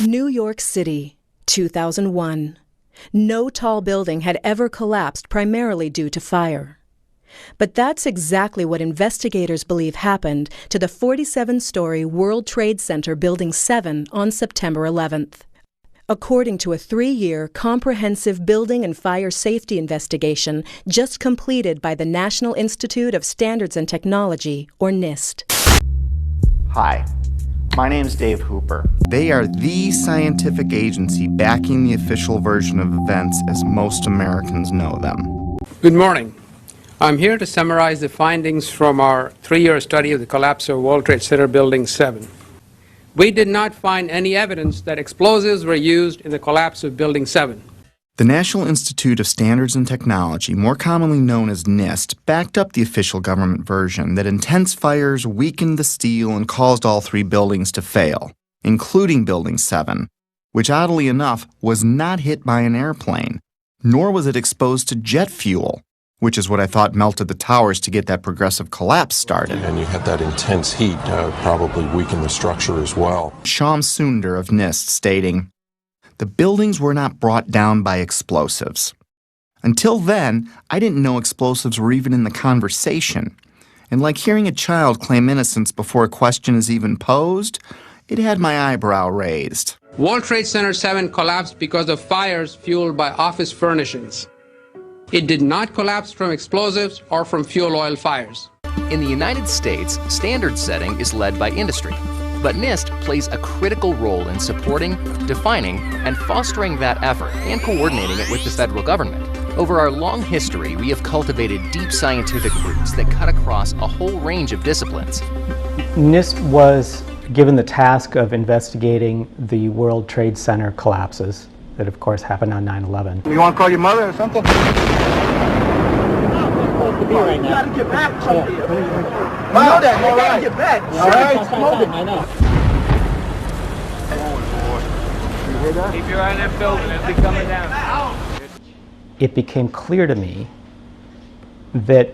New York City, 2001. No tall building had ever collapsed primarily due to fire. But that's exactly what investigators believe happened to the 47-story World Trade Center Building 7 on September 11th. According to a 3-year comprehensive building and fire safety investigation just completed by the National Institute of Standards and Technology, or NIST. Hi, my name's Dave Hooper. They are the scientific agency backing the official version of events as most Americans know them. Good morning. I'm here to summarize the findings from our 3-year study of the collapse of World Trade Center Building 7. We did not find any evidence that explosives were used in the collapse of Building 7. The National Institute of Standards and Technology, more commonly known as NIST, backed up the official government version that intense fires weakened the steel and caused all 3 buildings to fail, including Building 7, which oddly enough was not hit by an airplane, nor was it exposed to jet fuel, which is what I thought melted the towers to get that progressive collapse started. And you had that intense heat probably weakened the structure as well. Shyam Sundar of NIST stating, "The buildings were not brought down by explosives. Until then, I didn't know explosives were even in the conversation. And like hearing a child claim innocence before a question is even posed, it had my eyebrow raised." World Trade Center 7 collapsed because of fires fueled by office furnishings. It did not collapse from explosives or from fuel oil fires. In the United States, standard setting is led by industry, but NIST plays a critical role in supporting, defining, and fostering that effort and coordinating it with the federal government. Over our long history, we have cultivated deep scientific roots that cut across a whole range of disciplines. NIST was given the task of investigating the World Trade Center collapses that, of course, happened on 9/11. You want to call your mother or something? You gotta get back. I know that. You gotta get back. All right. I know. You hear that? Keep your eye on that building. It'll be coming down. It became clear to me that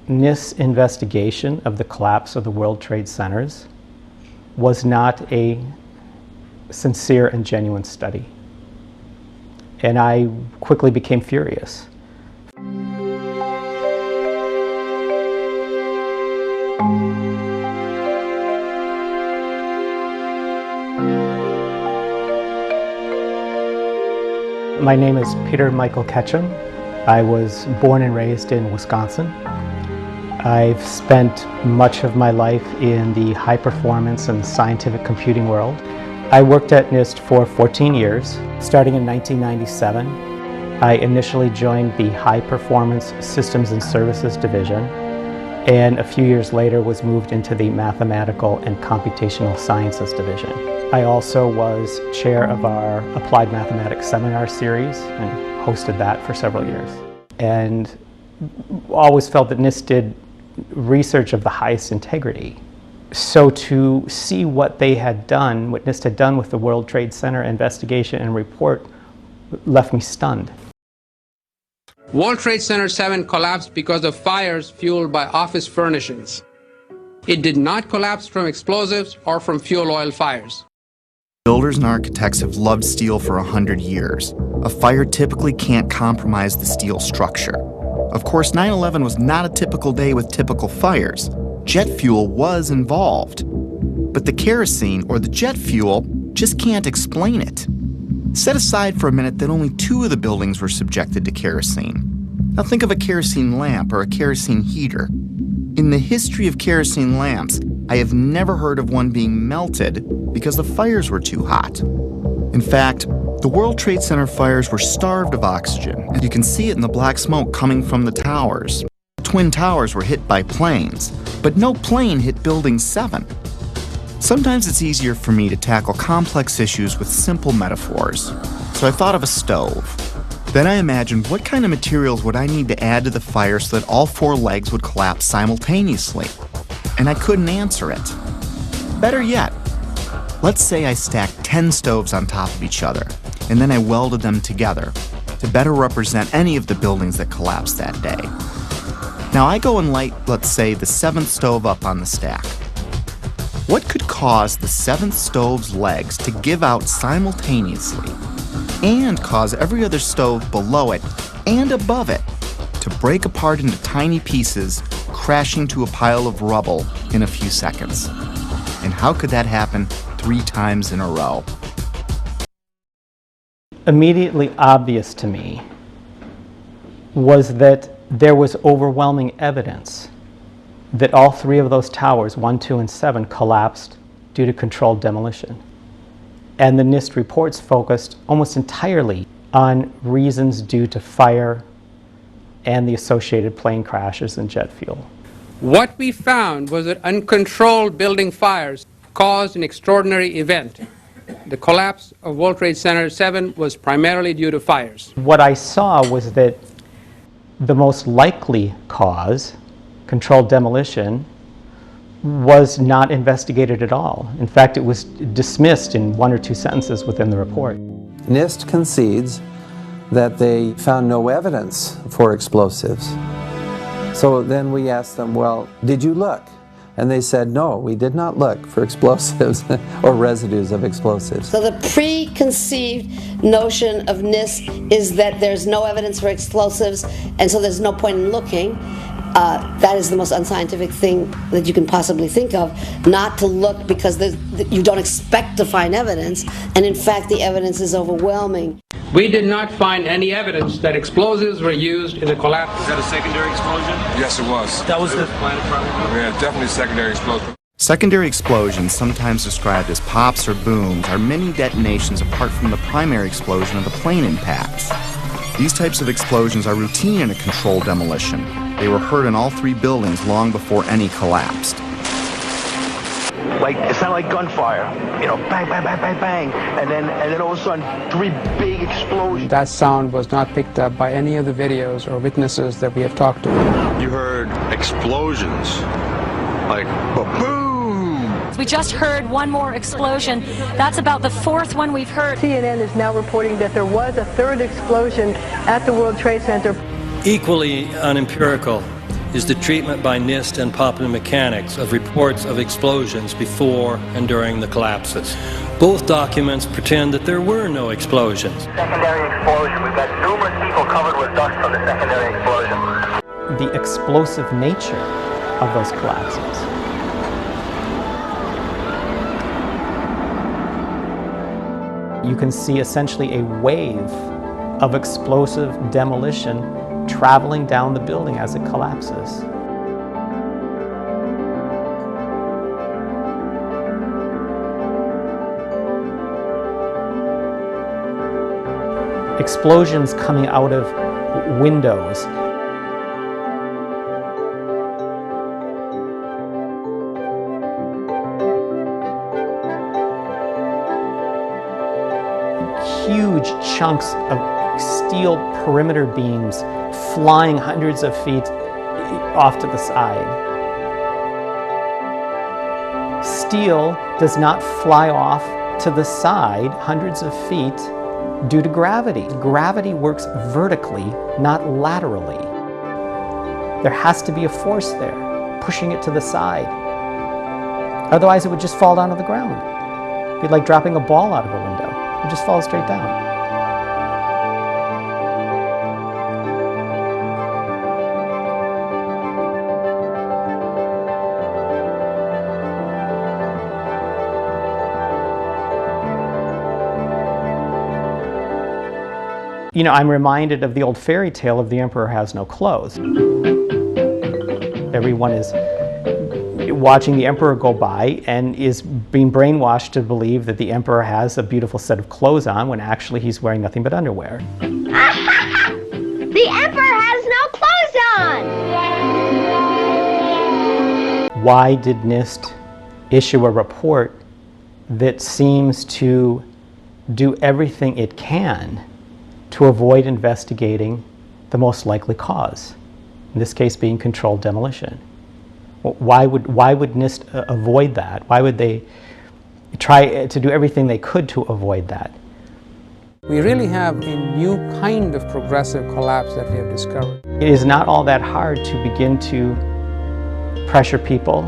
NIST's investigation of the collapse of the World Trade Centers was not a sincere and genuine study. And I quickly became furious. My name is Peter Michael Ketchum. I was born and raised in Wisconsin. I've spent much of my life in the high performance and scientific computing world. I worked at NIST for 14 years. Starting in 1997, I initially joined the High Performance Systems and Services Division, and a few years later was moved into the Mathematical and Computational Sciences Division. I also was chair of our Applied Mathematics Seminar Series and hosted that for several years. And always felt that NIST did research of the highest integrity. So to see what they had done, what NIST had done with the World Trade Center investigation and report, left me stunned. World Trade Center 7 collapsed because of fires fueled by office furnishings. It did not collapse from explosives or from fuel oil fires. Builders and architects have loved steel for 100 years. A fire typically can't compromise the steel structure. Of course, 9/11 was not a typical day with typical fires. Jet fuel was involved. But the kerosene, or the jet fuel, just can't explain it. Set aside for a minute that only 2 of the buildings were subjected to kerosene. Now think of a kerosene lamp or a kerosene heater. In the history of kerosene lamps, I have never heard of one being melted because the fires were too hot. In fact, the World Trade Center fires were starved of oxygen, and you can see it in the black smoke coming from the towers. The Twin Towers were hit by planes, but no plane hit Building 7. Sometimes it's easier for me to tackle complex issues with simple metaphors, so I thought of a stove. Then I imagined what kind of materials would I need to add to the fire so that all 4 legs would collapse simultaneously, and I couldn't answer it. Better yet, let's say I stacked 10 stoves on top of each other, and then I welded them together to better represent any of the buildings that collapsed that day. Now I go and light, let's say, the 7th stove up on the stack. What could cause the seventh stove's legs to give out simultaneously and cause every other stove below it and above it to break apart into tiny pieces, crashing to a pile of rubble in a few seconds? And how could that happen 3 times in a row? Immediately obvious to me was that there was overwhelming evidence that all 3 of those towers, 1, 2, and 7, collapsed due to controlled demolition. And the NIST reports focused almost entirely on reasons due to fire and the associated plane crashes and jet fuel. What we found was that uncontrolled building fires caused an extraordinary event. The collapse of World Trade Center 7 was primarily due to fires. What I saw was that the most likely cause, controlled demolition, was not investigated at all. In fact, it was dismissed in 1 or 2 sentences within the report. NIST concedes that they found no evidence for explosives. So then we asked them, well, did you look? And they said, no, we did not look for explosives or residues of explosives. So the preconceived notion of NIST is that there's no evidence for explosives, and so there's no point in looking. That is the most unscientific thing that you can possibly think of, not to look because you don't expect to find evidence, and in fact the evidence is overwhelming. We did not find any evidence that explosives were used in the collapse. Is that a secondary explosion? Yes, it was. That was the planet problem? Yeah, definitely secondary explosion. Secondary explosions, sometimes described as pops or booms, are mini detonations apart from the primary explosion of the plane impacts. These types of explosions are routine in a controlled demolition. They were heard in all 3 buildings long before any collapsed. Like, it sounded like gunfire, you know, bang, bang, bang, bang, bang, and then all of a sudden, 3 big explosions. That sound was not picked up by any of the videos or witnesses that we have talked to. You heard explosions, like ba-boom. We just heard one more explosion. That's about the 4th one we've heard. CNN is now reporting that there was a 3rd explosion at the World Trade Center. Equally unempirical is the treatment by NIST and Popular Mechanics of reports of explosions before and during the collapses. Both documents pretend that there were no explosions. Secondary explosion. We've got numerous people covered with dust from the secondary explosion. The explosive nature of those collapses. You can see essentially a wave of explosive demolition traveling down the building as it collapses. Explosions coming out of windows. Huge chunks of steel perimeter beams flying hundreds of feet off to the side. Steel does not fly off to the side hundreds of feet due to gravity. Gravity works vertically, not laterally. There has to be a force there, pushing it to the side. Otherwise it would just fall down to the ground. It'd be like dropping a ball out of a window. It would just fall straight down. You know, I'm reminded of the old fairy tale of the emperor has no clothes. Everyone is watching the emperor go by and is being brainwashed to believe that the emperor has a beautiful set of clothes on when actually he's wearing nothing but underwear. The emperor has no clothes on! Why did NIST issue a report that seems to do everything it can to avoid investigating the most likely cause, in this case being controlled demolition? Why would NIST avoid that? Why would they try to do everything they could to avoid that? We really have a new kind of progressive collapse that we have discovered. It is not all that hard to begin to pressure people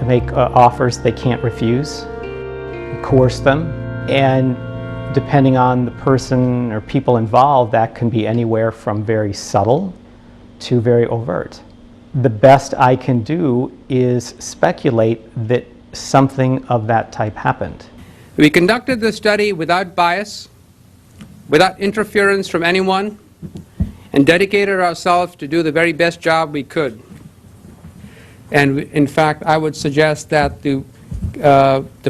make offers they can't refuse, coerce them, and depending on the person or people involved, that can be anywhere from very subtle to very overt. The best I can do is speculate that something of that type happened. We conducted the study without bias, without interference from anyone, and dedicated ourselves to do the very best job we could. And in fact, I would suggest that the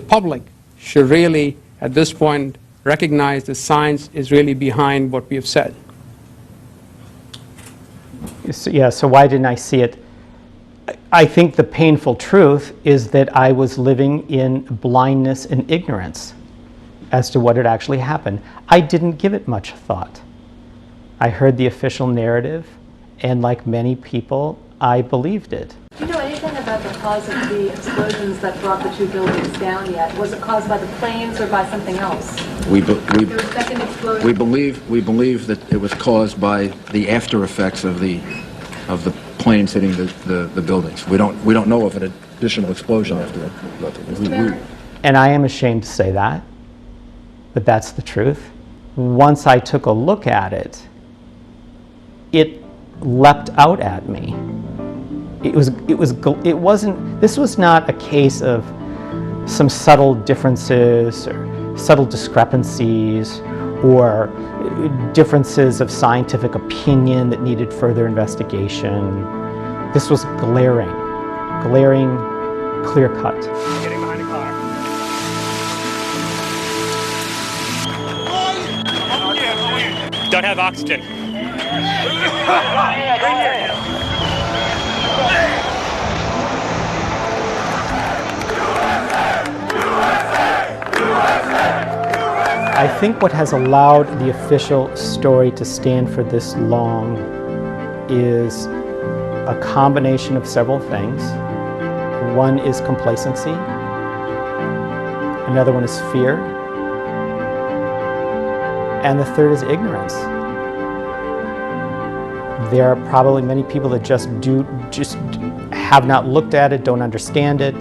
public should really, at this point, recognize the science is really behind what we have said. So why didn't I see it? I think the painful truth is that I was living in blindness and ignorance as to what had actually happened. I didn't give it much thought. I heard the official narrative, and like many people, I believed it. Do you know anything about the cause of the explosions that brought the two buildings down yet? Was it caused by the planes or by something else? We There was second explosion. believe that it was caused by the after effects of the planes hitting the buildings. We don't know of an additional explosion after that. And I am ashamed to say that, but that's the truth. Once I took a look at it, it leapt out at me. This was not a case of some subtle differences or subtle discrepancies or differences of scientific opinion that needed further investigation. This was glaring, clear cut. Getting behind the car. Don't have oxygen. I think what has allowed the official story to stand for this long is a combination of several things. One is complacency, another one is fear, and the third is ignorance. There are probably many people that just have not looked at it, don't understand it.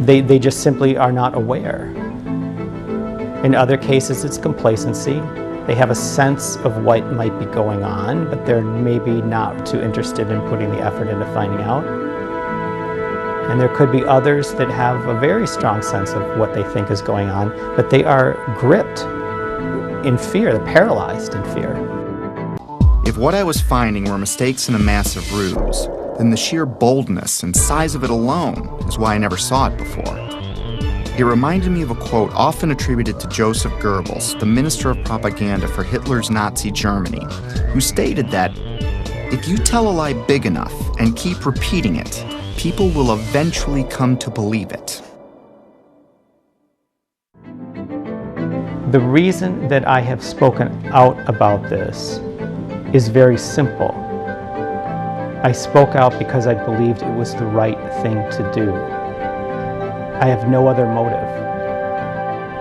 They just simply are not aware. In other cases, it's complacency. They have a sense of what might be going on, but they're maybe not too interested in putting the effort into finding out. And there could be others that have a very strong sense of what they think is going on, but they are gripped in fear, they're paralyzed in fear. If what I was finding were mistakes in a massive ruse, then the sheer boldness and size of it alone is why I never saw it before. It reminded me of a quote often attributed to Joseph Goebbels, the minister of propaganda for Hitler's Nazi Germany, who stated that, "If you tell a lie big enough and keep repeating it, people will eventually come to believe it." The reason that I have spoken out about this is very simple. I spoke out because I believed it was the right thing to do. I have no other motive.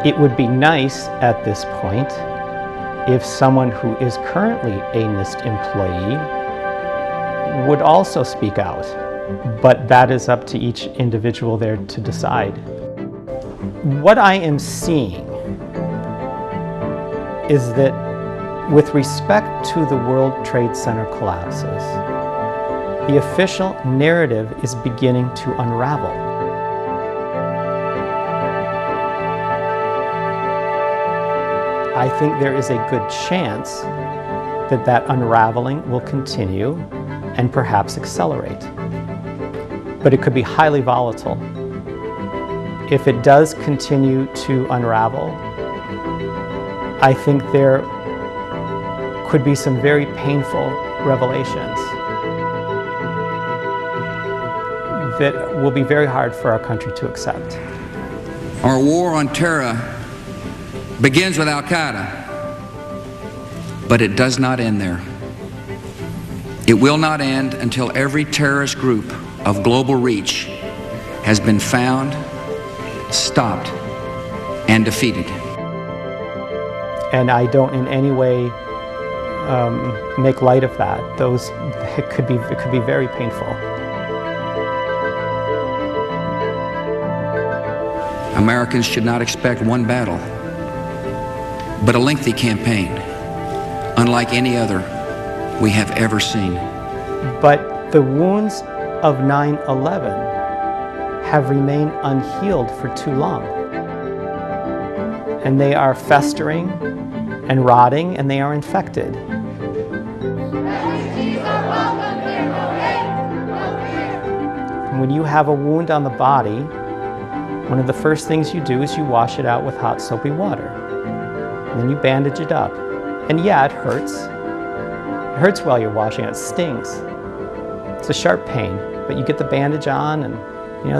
It would be nice at this point if someone who is currently a NIST employee would also speak out, but that is up to each individual there to decide. What I am seeing is that with respect to the World Trade Center collapses, the official narrative is beginning to unravel. I think there is a good chance that that unraveling will continue and perhaps accelerate. But it could be highly volatile. If it does continue to unravel, I think there could be some very painful revelations that will be very hard for our country to accept. Our war on terror begins with Al-Qaeda, but it does not end there. It will not end until every terrorist group of global reach has been found, stopped, and defeated. And I don't in any way make light of that. It could be very painful. Americans should not expect one battle, but a lengthy campaign, unlike any other we have ever seen. But the wounds of 9/11 have remained unhealed for too long. And they are festering and rotting, and they are infected. When you have a wound on the body, one of the first things you do is you wash it out with hot soapy water. And then you bandage it up. And yeah, it hurts. It hurts while you're washing it. It stings. It's a sharp pain, but you get the bandage on and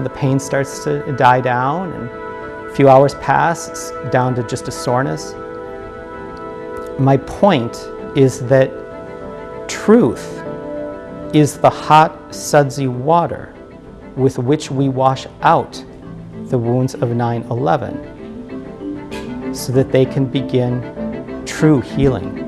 the pain starts to die down, and a few hours pass, it's down to just a soreness. My point is that truth is the hot, sudsy water with which we wash out the wounds of 9/11 so that they can begin true healing.